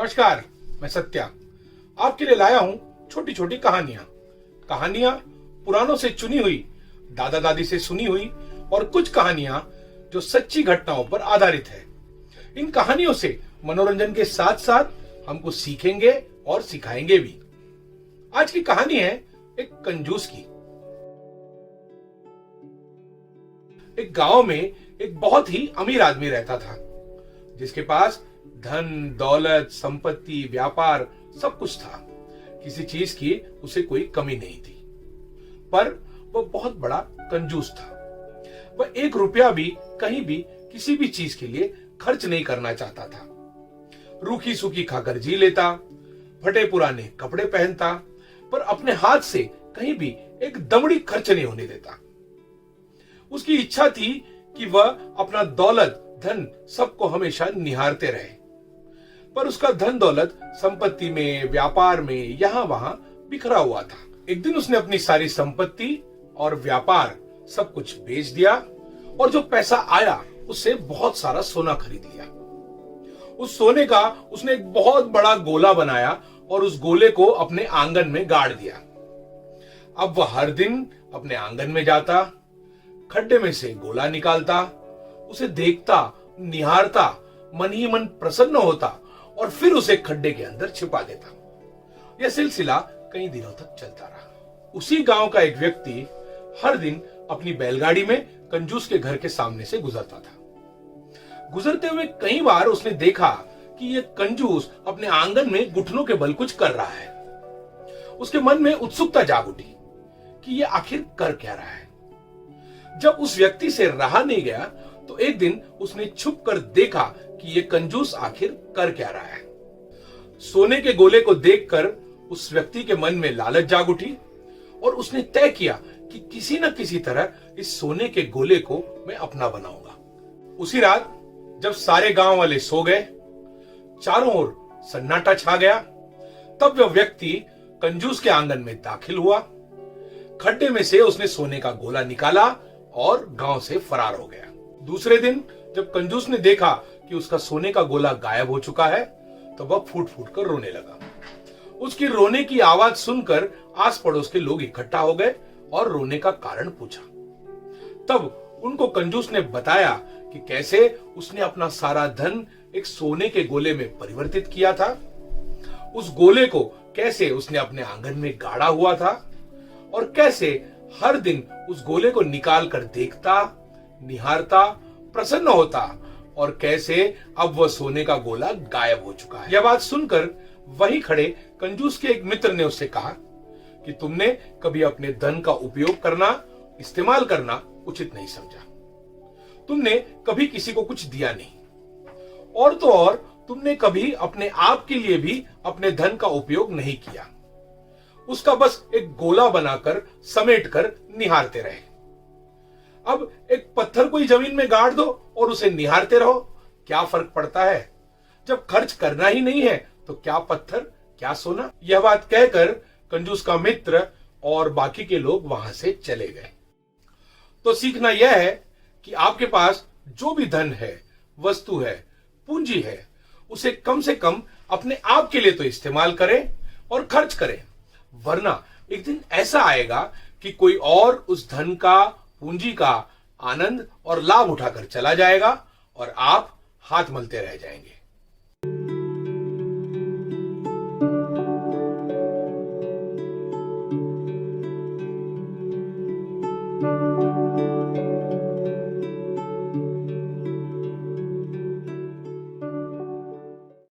नमस्कार, मैं सत्या आपके लिए लाया हूं छोटी छोटी कहानियां पुरानों से चुनी हुई, दादा दादी से सुनी हुई और कुछ कहानियां जो सच्ची घटनाओं पर आधारित है। इन कहानियों से मनोरंजन के साथ साथ हमको सीखेंगे और सिखाएंगे भी। आज की कहानी है एक कंजूस की। एक गांव में एक बहुत ही अमीर आदमी रहता था, जिसके पास धन, दौलत, संपत्ति, व्यापार सब कुछ था। किसी चीज की उसे कोई कमी नहीं थी, पर वह बहुत बड़ा कंजूस था। वह 1 रुपया भी कहीं भी किसी भी चीज के लिए खर्च नहीं करना चाहता था। रूखी सूखी खाकर जी लेता, फटे पुराने कपड़े पहनता, पर अपने हाथ से कहीं भी एक दमड़ी खर्च नहीं होने देता। उसकी इच्छा थी कि वह अपना दौलत, धन सबको हमेशा निहारते रहे, पर उसका धन दौलत संपत्ति में, व्यापार में यहां वहां बिखरा हुआ था। एक दिन उसने अपनी सारी संपत्ति और व्यापार सब कुछ बेच दिया और जो पैसा आया उससे बहुत सारा सोना खरीद लिया। उस सोने का उसने एक बहुत बड़ा गोला बनाया और उस गोले को अपने आंगन में गाड़ दिया। अब वह हर दिन अपने आंगन में जाता, खड्डे में से गोला निकालता, उसे देखता, निहारता, मन ही मन प्रसन्न होता और फिर उसे खड्डे के अंदर छिपा देता। यह सिलसिला कई दिनों तक चलता रहा। उसी गांव का एक व्यक्ति हर दिन अपनी बैलगाड़ी में कंजूस के घर के सामने से गुजरता था। गुजरते हुए कई बार उसने देखा कि यह कंजूस अपने आंगन में घुटनों के बल कुछ कर रहा है। उसके मन में उत्सुकता जाग उठी कि यह आखिर कर क्या रहा है। जब उस व्यक्ति से रहा नहीं गया तो एक दिन उसने छुप कर देखा कि यह कंजूस आखिर कर क्या रहा है। सोने के गोले को देखकर उस व्यक्ति के मन में लालच जाग उठी और उसने तय किया कि किसी न किसी तरह इस सोने के गोले को मैं अपना बनाऊंगा। उसी रात जब सारे गांव वाले सो गए, चारों ओर सन्नाटा छा गया, तब वह व्यक्ति कंजूस के आंगन में दाखिल हुआ। खड्डे में से उसने सोने का गोला निकाला और गांव से फरार हो गया। दूसरे दिन जब कंजूस ने देखा कि उसका सोने का गोला गायब हो चुका है, तो वह फूट फूट कर रोने लगा। उसकी रोने की आवाज सुनकर आस पड़ोस के लोग इकट्ठा हो गए और रोने का कारण पूछा। तब उनको कंजूस ने बताया कि कैसे उसने अपना सारा धन एक सोने के गोले में परिवर्तित किया था, उस गोले को कैसे उसने अपने आंगन में गाड़ा हुआ था और कैसे हर दिन उस गोले को निकाल कर देखता, निहारता, प्रसन्न होता और कैसे अब वह सोने का गोला गायब हो चुका है। यह बात सुनकर वहीं खड़े कंजूस के एक मित्र ने उससे कहा कि तुमने कभी अपने धन का उपयोग करना, इस्तेमाल करना उचित नहीं समझा। तुमने कभी किसी को कुछ दिया नहीं, और तो और तुमने कभी अपने आप के लिए भी अपने धन का उपयोग नहीं किया। उसका बस एक गोला बनाकर समेट कर निहारते रहे। अब एक पत्थर को ही जमीन में गाड़ दो और उसे निहारते रहो, क्या फर्क पड़ता है? जब खर्च करना ही नहीं है तो क्या पत्थर, क्या सोना। यह बात कहकर कंजूस का मित्र और बाकी के लोग वहां से चले गए। तो सीखना यह है कि आपके पास जो भी धन है, वस्तु है, पूंजी है, उसे कम से कम अपने आप के लिए तो इस्तेमाल करें और खर्च करें, वरना एक दिन ऐसा आएगा कि कोई और उस धन का, पूंजी का आनंद और लाभ उठाकर चला जाएगा और आप हाथ मलते रह जाएंगे।